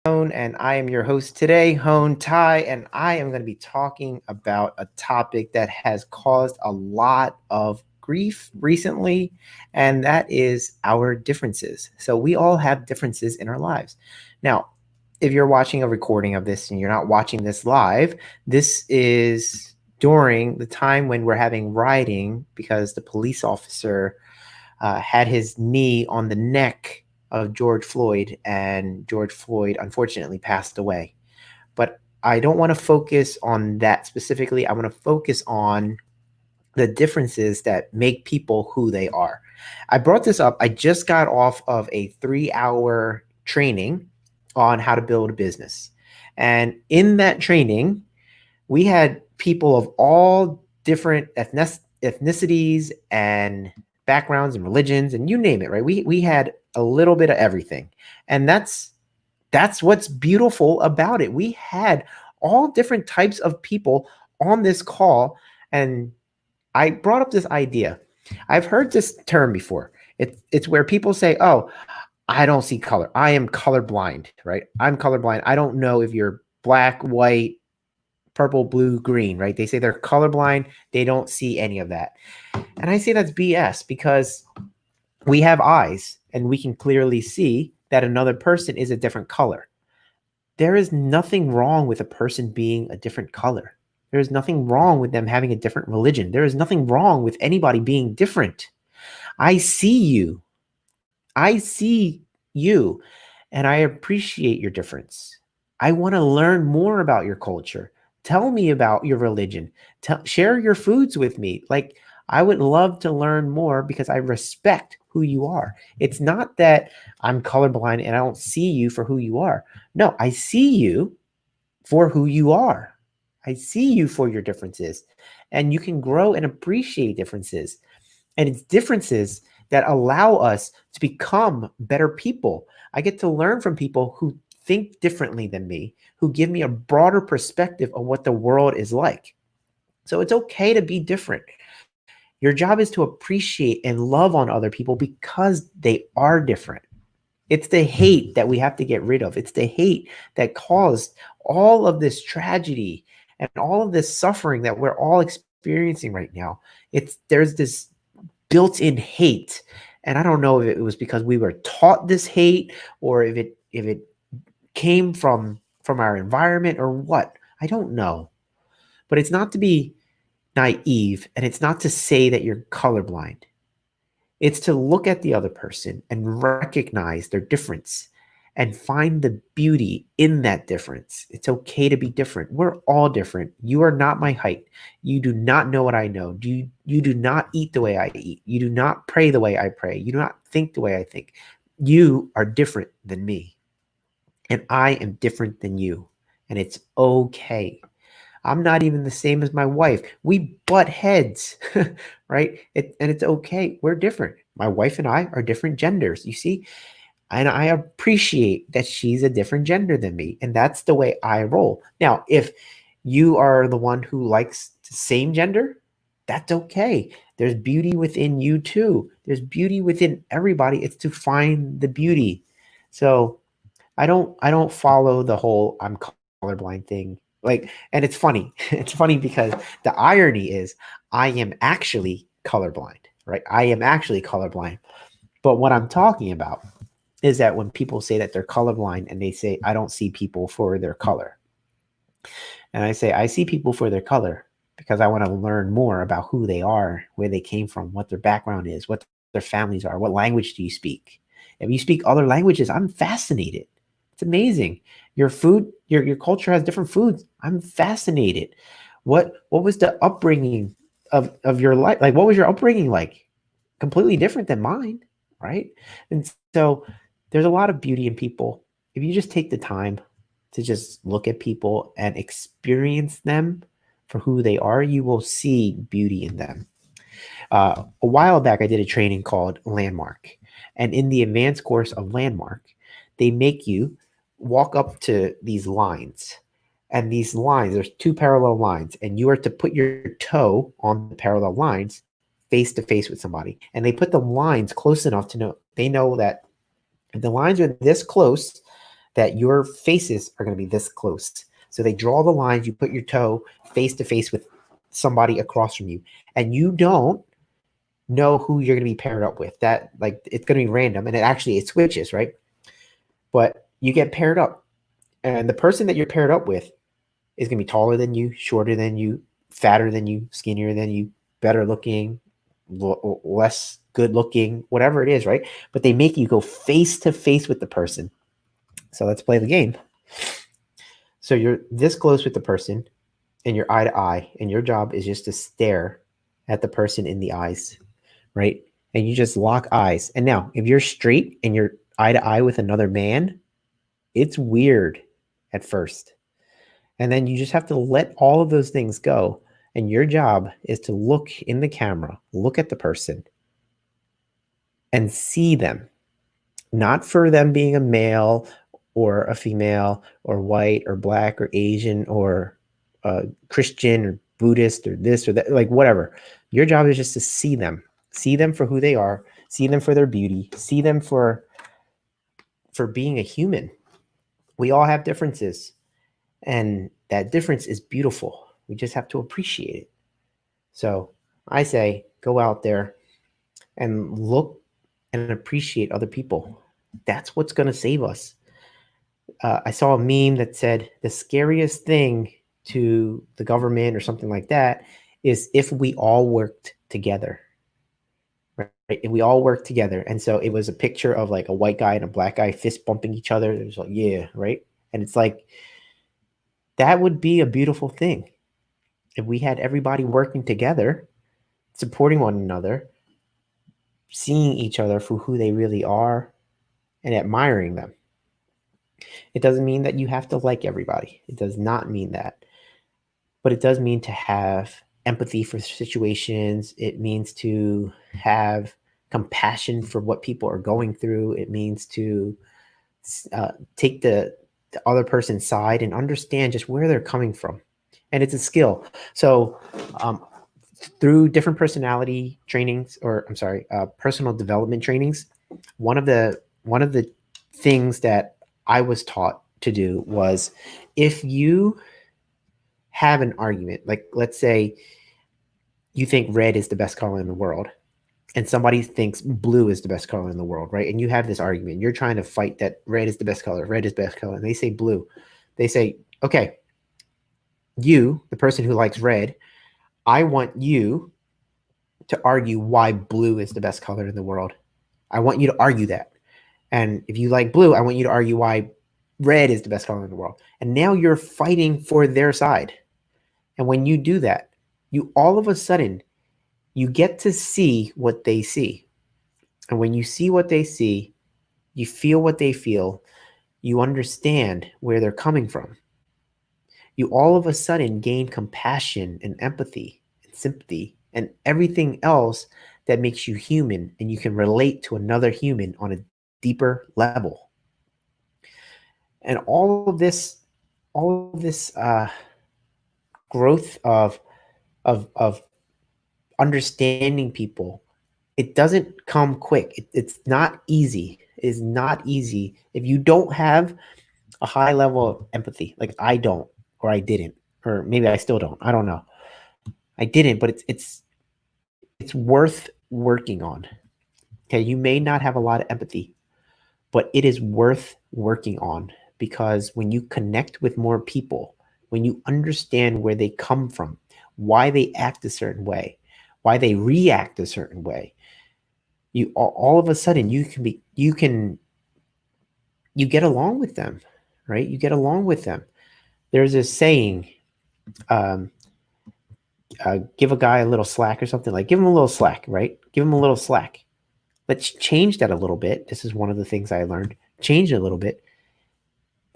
Hone, and I am your host today, Hone Tai, and I am going to be talking about a topic that has caused a lot of grief recently, and that is our differences. So, we all have differences in our lives. Now, if you're watching a recording of this and you're not watching this live, this is during the time when we're having rioting because the police officer had his knee on the neck of George Floyd, and George Floyd unfortunately passed away. But I don't want to focus on that specifically. I want to focus on the differences that make people who they are. I brought this up. I just got off of a 3-hour training on how to build a business. And in that training, we had people of all different ethnicities and backgrounds and religions and you name it, right? We had a little bit of everything. And that's what's beautiful about it. We had all different types of people on this call, and I brought up this idea. I've heard this term before. It's where people say, "Oh, I don't see color. I am colorblind," right? I'm colorblind. I don't know if you're black, white, purple, blue, green, right? They say they're colorblind. They don't see any of that. And I say that's BS because we have eyes and we can clearly see that another person is a different color. There is nothing wrong with a person being a different color. There is nothing wrong with them having a different religion. There is nothing wrong with anybody being different. I see you. I see you, and I appreciate your difference. I want to learn more about your culture. Tell me about your religion. Share your foods with me. Like, I would love to learn more because I respect who you are. It's not that I'm colorblind and I don't see you for who you are. No, I see you for who you are. I see you for your differences, and you can grow and appreciate differences. And it's differences that allow us to become better people. I get to learn from people who think differently than me, who give me a broader perspective of what the world is like. So it's okay to be different. Your job is to appreciate and love on other people because they are different. It's the hate that we have to get rid of. It's the hate that caused all of this tragedy and all of this suffering that we're all experiencing right now. There's this built-in hate, and I don't know if it was because we were taught this hate or if it came from our environment or what. I don't know. But it's not to be naive, and it's not to say that you're colorblind. It's to look at the other person and recognize their difference and find the beauty in that difference. It's okay to be different. We're all different. You are not my height. You do not know what I know. You do not eat the way I eat. You do not pray the way I pray. You do not think the way I think. You are different than me, and I am different than you, and it's okay. I'm not even the same as my wife. We butt heads, right? And it's okay. We're different. My wife and I are different genders, you see? And I appreciate that she's a different gender than me. And that's the way I roll. Now, if you are the one who likes the same gender, that's okay. There's beauty within you too. There's beauty within everybody. It's to find the beauty. So I don't follow the whole I'm colorblind thing. Like, and it's funny. It's funny because the irony is I am actually colorblind, right? I am actually colorblind. But what I'm talking about is that when people say that they're colorblind and they say, I don't see people for their color. And I say, I see people for their color because I want to learn more about who they are, where they came from, what their background is, what their families are, what language do you speak. If you speak other languages, I'm fascinated. It's amazing. Your food, your culture has different foods. I'm fascinated. What was the upbringing of your life? Like, what was your upbringing like? Completely different than mine, right? And so there's a lot of beauty in people. If you just take the time to just look at people and experience them for who they are, you will see beauty in them. A while back, I did a training called Landmark. And in the advanced course of Landmark, they make you walk up to these lines. And these lines, there's two parallel lines, and you are to put your toe on the parallel lines face to face with somebody. And they put the lines close enough to know, they know that if the lines are this close, that your faces are going to be this close. So they draw the lines, you put your toe face to face with somebody across from you, and you don't know who you're going to be paired up with. That, like, it's going to be random, and it switches, right? But you get paired up, and the person that you're paired up with is going to be taller than you, shorter than you, fatter than you, skinnier than you, better looking, less good looking, whatever it is, right? But they make you go face to face with the person. So let's play the game. So you're this close with the person, and you're eye to eye, and your job is just to stare at the person in the eyes, right? And you just lock eyes. And now, if you're straight and you're eye to eye with another man, it's weird at first. And then you just have to let all of those things go. And your job is to look in the camera, look at the person, and see them. Not for them being a male or a female or white or black or Asian or Christian or Buddhist or this or that, like whatever. Your job is just to see them for who they are, see them for their beauty, see them for being a human. We all have differences, and that difference is beautiful. We just have to appreciate it. So I say, go out there and look and appreciate other people. That's what's going to save us. I saw a meme that said the scariest thing to the government or something like that is if we all worked together. Right? If we all work together. And so it was a picture of like a white guy and a black guy fist bumping each other. It was like, yeah, right. And it's like, that would be a beautiful thing. If we had everybody working together, supporting one another, seeing each other for who they really are, and admiring them. It doesn't mean that you have to like everybody. It does not mean that. But it does mean to have empathy for situations. It means to have compassion for what people are going through. It means to take the other person's side and understand just where they're coming from. And it's a skill. So through different personality trainings, or I'm sorry, personal development trainings, one of the things that I was taught to do was, if you have an argument, like let's say you think red is the best color in the world, and somebody thinks blue is the best color in the world, right? And you have this argument. You're trying to fight that red is the best color, and they say blue. They say, okay, you, the person who likes red, I want you to argue why blue is the best color in the world. I want you to argue that. And if you like blue, I want you to argue why red is the best color in the world. And now you're fighting for their side. And when you do that, you all of a sudden, you get to see what they see. And when you see what they see, you feel what they feel, you understand where they're coming from. You all of a sudden gain compassion and empathy and sympathy and everything else that makes you human, and you can relate to another human on a deeper level. And all of this growth of understanding people, it doesn't come quick. It's not easy. It is not easy if you don't have a high level of empathy. Like I don't, or I didn't, or maybe I still don't. I don't know. I didn't, but it's worth working on. Okay, you may not have a lot of empathy, but it is worth working on, because when you connect with more people, when you understand where they come from, why they act a certain way, why they react a certain way, you all of a sudden you get along with them, right? You get along with them. There's a saying, give a guy a little slack or something, like give him a little slack, right? Give him a little slack. Let's change that a little bit. This is one of the things I learned. Change it a little bit.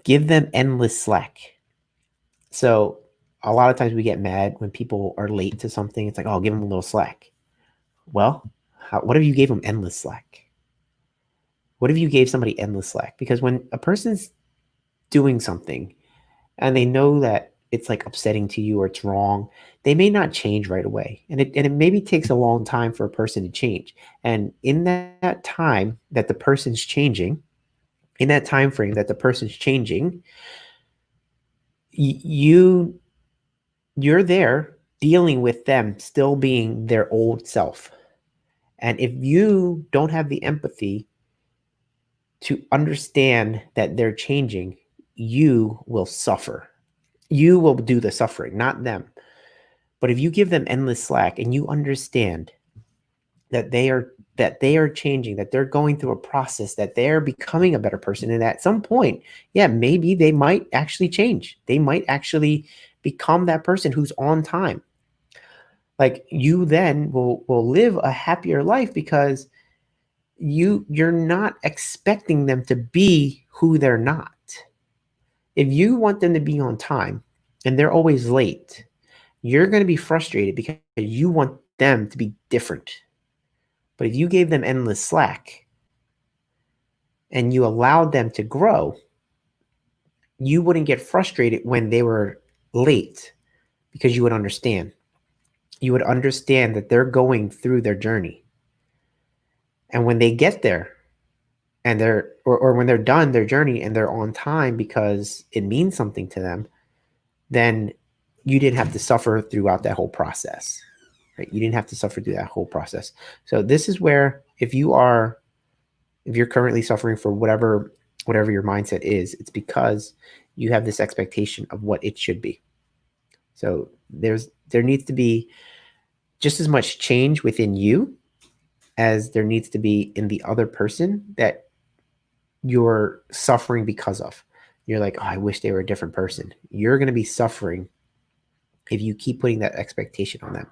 Give them endless slack. So a lot of times we get mad when people are late to something. It's like, oh, give them a little slack. Well, what if you gave them endless slack? What if you gave somebody endless slack? Because when a person's doing something and they know that it's like upsetting to you or it's wrong, they may not change right away. And it maybe takes a long time for a person to change. And in that time that the person's changing, in that time frame that the person's changing, you're there dealing with them still being their old self. And if you don't have the empathy to understand that they're changing, you will suffer. You will do the suffering, not them. But if you give them endless slack and you understand that they are changing, that they're going through a process, that they're becoming a better person, and at some point, yeah, maybe they might actually change. They might actually become that person who's on time. Like, you then will live a happier life because you're not expecting them to be who they're not. If you want them to be on time and they're always late, you're going to be frustrated because you want them to be different. But if you gave them endless slack and you allowed them to grow, you wouldn't get frustrated when they were late, because you would understand. You would understand that they're going through their journey. And when they get there and or when they're done their journey and they're on time because it means something to them, then you didn't have to suffer throughout that whole process. Right? You didn't have to suffer through that whole process. So this is where, if you're currently suffering for whatever your mindset is, it's because you have this expectation of what it should be. So there needs to be just as much change within you as there needs to be in the other person that you're suffering because of. You're like, oh, I wish they were a different person. You're going to be suffering if you keep putting that expectation on them.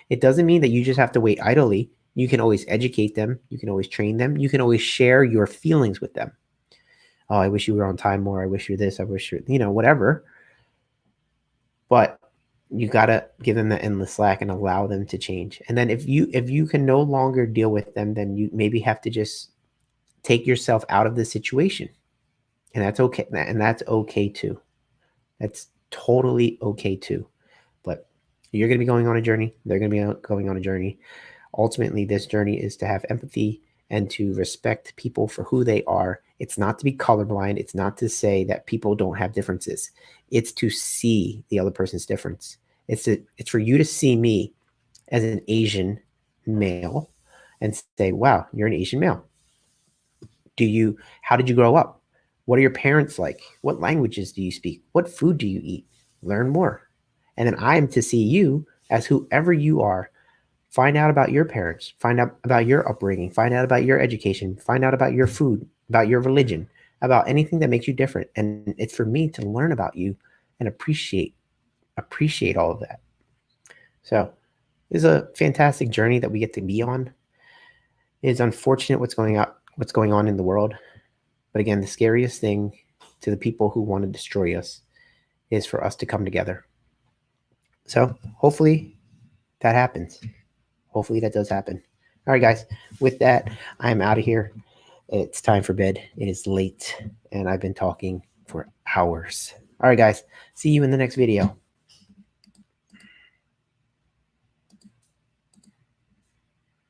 It doesn't mean that you just have to wait idly. You can always educate them. You can always train them. You can always share your feelings with them. Oh, I wish you were on time more. I wish you're this. I wish you're, whatever. But you got to give them the endless slack and allow them to change. And then if you can no longer deal with them, then you maybe have to just take yourself out of the situation. And that's okay. And that's okay too. That's totally okay too. But you're going to be going on a journey. They're going to be going on a journey. Ultimately, this journey is to have empathy and to respect people for who they are. It's not to be colorblind. It's not to say that people don't have differences. It's to see the other person's difference. It's for you to see me as an Asian male and say, wow, you're an Asian male. How did you grow up? What are your parents like? What languages do you speak? What food do you eat? Learn more. And then I am to see you as whoever you are. Find out about your parents. Find out about your upbringing. Find out about your education. Find out about your food, about your religion, about anything that makes you different. And it's for me to learn about you and appreciate all of that. So it's a fantastic journey that we get to be on. It is unfortunate what's going on in the world. But again, the scariest thing to the people who want to destroy us is for us to come together. So hopefully that happens. Hopefully that does happen. All right, guys. With that, I'm out of here. It's time for bed. It is late, and I've been talking for hours. All right, guys. See you in the next video.